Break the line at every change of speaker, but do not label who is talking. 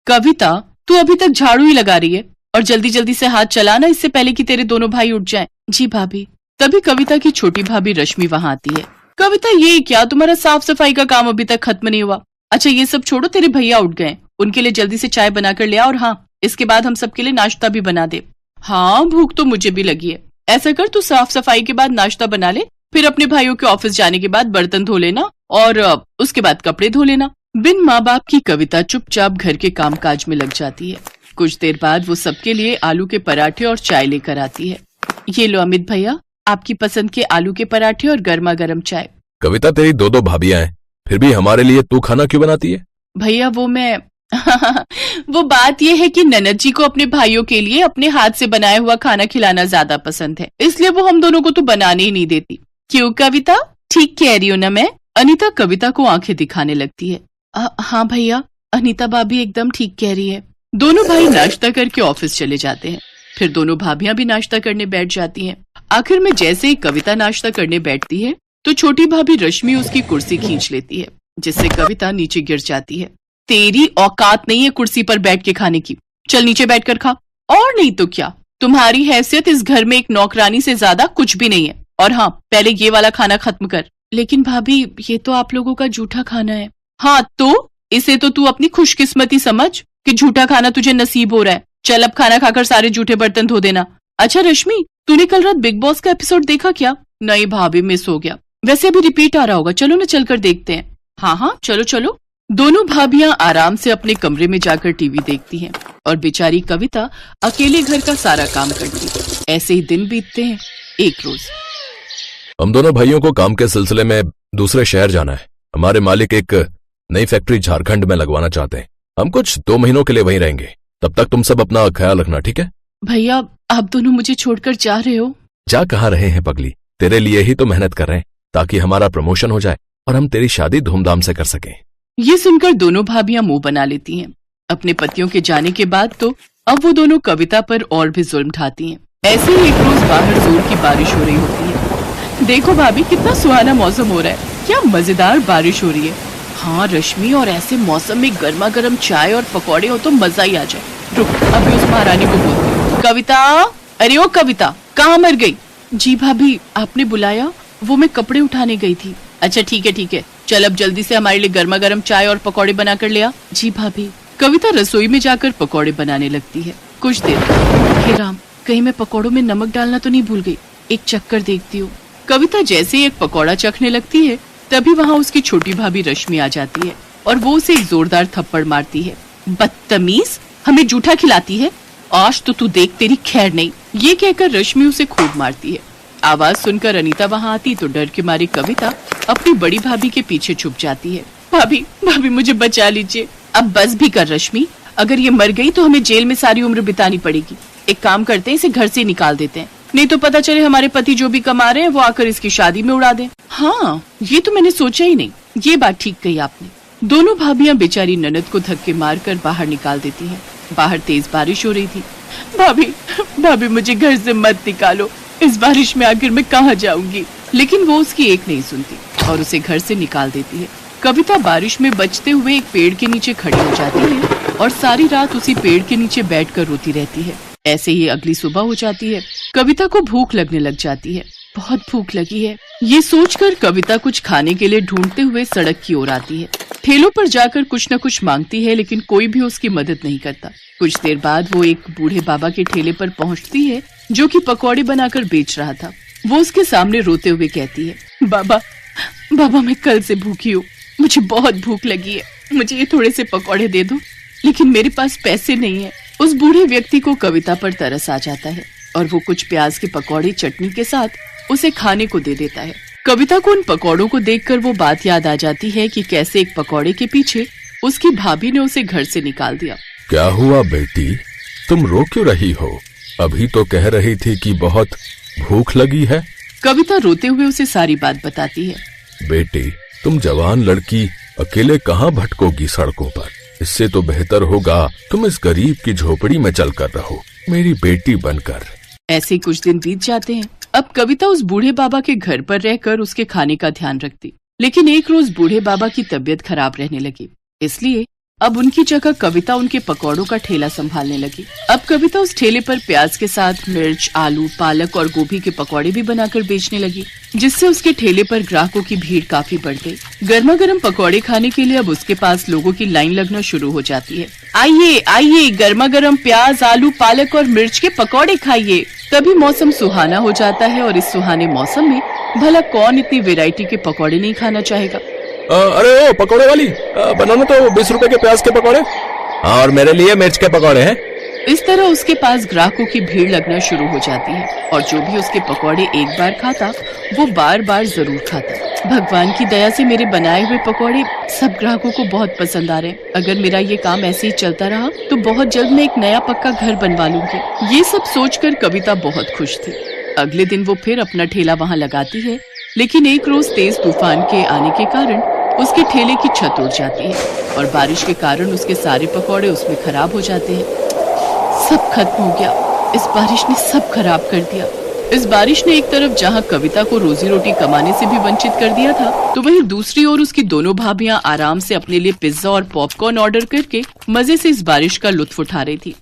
कविता, तू अभी तक झाड़ू ही लगा रही है और जल्दी जल्दी से हाथ चलाना, इससे पहले कि तेरे दोनों भाई उठ जाएं। जी भाभी। तभी कविता की छोटी भाभी रश्मि वहां आती है। कविता, ये क्या, तुम्हारा साफ सफाई का काम अभी तक खत्म नहीं हुआ? अच्छा ये सब छोड़ो, तेरे भैया उठ गए, उनके लिए जल्दी से चाय बना कर ले आ, और हाँ, इसके बाद हम सबके लिए नाश्ता भी बना दे। हाँ, भूख तो मुझे भी लगी है। ऐसा कर, तू साफ सफाई के बाद नाश्ता बना ले, फिर अपने भाइयों के ऑफिस जाने के बाद बर्तन धो लेना और उसके बाद कपड़े धो लेना। बिन माँ बाप की कविता चुपचाप घर के कामकाज में लग जाती है। कुछ देर बाद वो सबके लिए आलू के पराठे और चाय लेकर आती है। ये लो अमित भैया, आपकी पसंद के आलू के पराठे और गर्मा गर्म चाय।
कविता, तेरी दो भाभियां हैं, फिर भी हमारे लिए तू खाना क्यों बनाती है?
भैया वो मैं वो बात ये है कि ननद जी को अपने भाइयों के लिए अपने हाथ से बनाया हुआ खाना खिलाना ज्यादा पसंद है, इसलिए वो हम दोनों को तो बनाने ही नहीं देती। क्यों कविता, ठीक कह रही हूँ ना मैं? अनीता कविता को आंखें दिखाने लगती है। हाँ भैया, अनीता भाभी एकदम ठीक कह रही है। दोनों भाई नाश्ता करके ऑफिस चले जाते हैं। फिर दोनों भाभियां भी नाश्ता करने बैठ जाती हैं। आखिर में जैसे ही कविता नाश्ता करने बैठती है तो छोटी भाभी रश्मि उसकी कुर्सी खींच लेती है, जिससे कविता नीचे गिर जाती है। तेरी औकात नहीं है कुर्सी पर बैठ के खाने की, चल नीचे बैठकर खा। और नहीं तो क्या, तुम्हारी हैसियत इस घर में एक नौकरानी से ज्यादा कुछ भी नहीं है। और हाँ, पहले ये वाला खाना खत्म कर। लेकिन भाभी, ये तो आप लोगों का जूठा खाना है। हाँ तो इसे तो तू अपनी खुशकिस्मती समझ कि झूठा खाना तुझे नसीब हो रहा है। चल अब खाना खाकर सारे झूठे बर्तन धो देना। अच्छा रश्मि, तूने कल रात बिग बॉस का एपिसोड देखा क्या? नहीं भाभी, मिस हो गया। वैसे अभी रिपीट आ रहा होगा, चलो ना चलकर देखते हैं। हाँ हाँ चलो चलो। दोनों भाभियां आराम से अपने कमरे में जाकर टीवी देखती हैं और बेचारी कविता अकेले घर का सारा काम करती है। ऐसे ही दिन बीतते हैं। एक रोज
हम दोनों भाइयों को काम के सिलसिले में दूसरे शहर जाना है। हमारे मालिक एक नई फैक्ट्री झारखंड में लगवाना चाहते हैं। हम कुछ 2 महीनों के लिए वहीं रहेंगे। तब तक तुम सब अपना ख्याल रखना, ठीक है?
भैया, आप दोनों मुझे छोड़कर जा रहे हो?
जा कहाँ रहे हैं पगली, तेरे लिए ही तो मेहनत कर रहे हैं ताकि हमारा प्रमोशन हो जाए और हम तेरी शादी धूमधाम से कर सकें।
ये सुनकर दोनों भाभियां मुंह बना लेती हैं। अपने पतियों के जाने के बाद तो अब वो दोनों कविता पर और भी जुल्म ढाती हैं। ऐसे ही एक रोज बाहर जोर की बारिश हो रही होती है। देखो भाभी, कितना सुहाना मौसम हो रहा है, क्या मजेदार बारिश हो रही है। हाँ रश्मि, और ऐसे मौसम में गर्मा गर्म चाय और पकौड़े हो तो मजा ही आ जाए। रुक, अभी उस महारानी को बोलती हूँ। कविता, अरे ओ कविता, कहाँ मर गई? जी भाभी, आपने बुलाया? वो मैं कपड़े उठाने गई थी। अच्छा ठीक है, चल अब जल्दी से हमारे लिए गर्मा गर्म चाय और पकौड़े बना कर ले आ। जी भाभी। कविता रसोई में जाकर पकौड़े बनाने लगती है। कुछ देर, हे राम, कहीं मैं पकौड़ों में नमक डालना तो नहीं भूल गई, एक चक्कर देखती हूँ। कविता जैसे ही एक पकौड़ा चखने लगती है तभी वहाँ उसकी छोटी भाभी रश्मि आ जाती है और वो उसे एक जोरदार थप्पड़ मारती है। बदतमीज, हमें जूठा खिलाती है, आज तो तू देख तेरी खैर नहीं। ये कहकर रश्मि उसे खूब मारती है। आवाज सुनकर अनीता वहाँ आती तो डर के मारे कविता अपनी बड़ी भाभी के पीछे छुप जाती है। भाभी, भाभी मुझे बचा लीजिए। अब बस भी कर रश्मि, अगर ये मर गई तो हमें जेल में सारी उम्र बितानी पड़ेगी। एक काम करते हैं, इसे घर से निकाल देते हैं, नहीं तो पता चले हमारे पति जो भी कमा रहे हैं वो आकर इसकी शादी में उड़ा दें। हाँ, ये तो मैंने सोचा ही नहीं, ये बात ठीक कही आपने। दोनों भाभियां बेचारी ननद को धक्के मारकर बाहर निकाल देती हैं। बाहर तेज बारिश हो रही थी। भाभी, भाभी मुझे घर से मत निकालो, इस बारिश में आखिर मैं कहाँ जाऊंगी? लेकिन वो उसकी एक नहीं सुनती और उसे घर से निकाल देती है। कविता बारिश में बचते हुए एक पेड़ के नीचे खड़ी हो जाती है और सारी रात उसी पेड़ के नीचे बैठकर रोती रहती है। ऐसे ही अगली सुबह हो जाती है। कविता को भूख लगने लग जाती है। बहुत भूख लगी है, ये सोचकर कविता कुछ खाने के लिए ढूंढते हुए सड़क की ओर आती है। ठेलों पर जाकर कुछ न कुछ मांगती है, लेकिन कोई भी उसकी मदद नहीं करता। कुछ देर बाद वो एक बूढ़े बाबा के ठेले पर पहुंचती है जो कि पकौड़े बनाकर बेच रहा था। वो उसके सामने रोते हुए कहती है, बाबा, बाबा मैं कल से भूखी हूँ, मुझे बहुत भूख लगी है, मुझे ये थोड़े से पकौड़े दे दो, लेकिन मेरे पास पैसे नहीं है। उस बूढ़े व्यक्ति को कविता पर तरस आ जाता है और वो कुछ प्याज के पकौड़े चटनी के साथ उसे खाने को दे देता है। कविता को उन पकौड़ों को देखकर वो बात याद आ जाती है कि कैसे एक पकौड़े के पीछे उसकी भाभी ने उसे घर से निकाल दिया।
क्या हुआ बेटी, तुम रो क्यों रही हो? अभी तो कह रही थी कि बहुत भूख लगी है।
कविता रोते हुए उसे सारी बात बताती है।
बेटी, तुम जवान लड़की अकेले कहाँ भटकोगी सड़कों पर? इससे तो बेहतर होगा तुम इस गरीब की झोपड़ी में चलकर रहो, मेरी बेटी बनकर।
ऐसे कुछ दिन बीत जाते हैं। अब कविता उस बूढ़े बाबा के घर पर रहकर उसके खाने का ध्यान रखती, लेकिन एक रोज बूढ़े बाबा की तबीयत खराब रहने लगी, इसलिए अब उनकी जगह कविता उनके पकौड़ों का ठेला संभालने लगी। अब कविता उस ठेले पर प्याज के साथ मिर्च, आलू, पालक और गोभी के पकौड़े भी बनाकर बेचने लगी, जिससे उसके ठेले पर ग्राहकों की भीड़ काफी बढ़ गई। गर्मा गर्म पकौड़े खाने के लिए अब उसके पास लोगों की लाइन लगना शुरू हो जाती है। आइए आइए, गर्मा गर्म प्याज, आलू, पालक और मिर्च के पकौड़े खाइए। तभी मौसम सुहाना हो जाता है और इस सुहाने मौसम में भला कौन इतनी वैरायटी के पकौड़े नहीं खाना चाहेगा।
अरे ओ पकौड़े वाली, बनाना तो 20 रुपए के प्याज के पकौड़े। हाँ, और मेरे लिए मिर्च के पकौड़े हैं।
इस तरह उसके पास ग्राहकों की भीड़ लगना शुरू हो जाती है और जो भी उसके पकौड़े एक बार खाता वो बार बार जरूर खाता। भगवान की दया से मेरे बनाए हुए पकौड़े सब ग्राहकों को बहुत पसंद आ रहे हैं। अगर मेरा ये काम ऐसे ही चलता रहा तो बहुत जल्द मैं एक नया पक्का घर बनवा लूंगी। ये सब सोचकर कविता बहुत खुश थी। अगले दिन वो फिर अपना ठेला वहाँ लगाती है, लेकिन एक रोज तेज तूफान के आने के कारण उसके ठेले की छत उड़ जाती है और बारिश के कारण उसके सारे पकौड़े उसमें खराब हो जाते हैं। सब खत्म हो गया। इस बारिश ने सब खराब कर दिया। इस बारिश ने एक तरफ जहाँ कविता को रोजी रोटी कमाने से भी वंचित कर दिया था, तो वहीं दूसरी ओर उसकी दोनों भाभियां आराम से अपने लिए पिज्जा और पॉपकॉर्न ऑर्डर करके मजे से इस बारिश का लुत्फ उठा रही थी।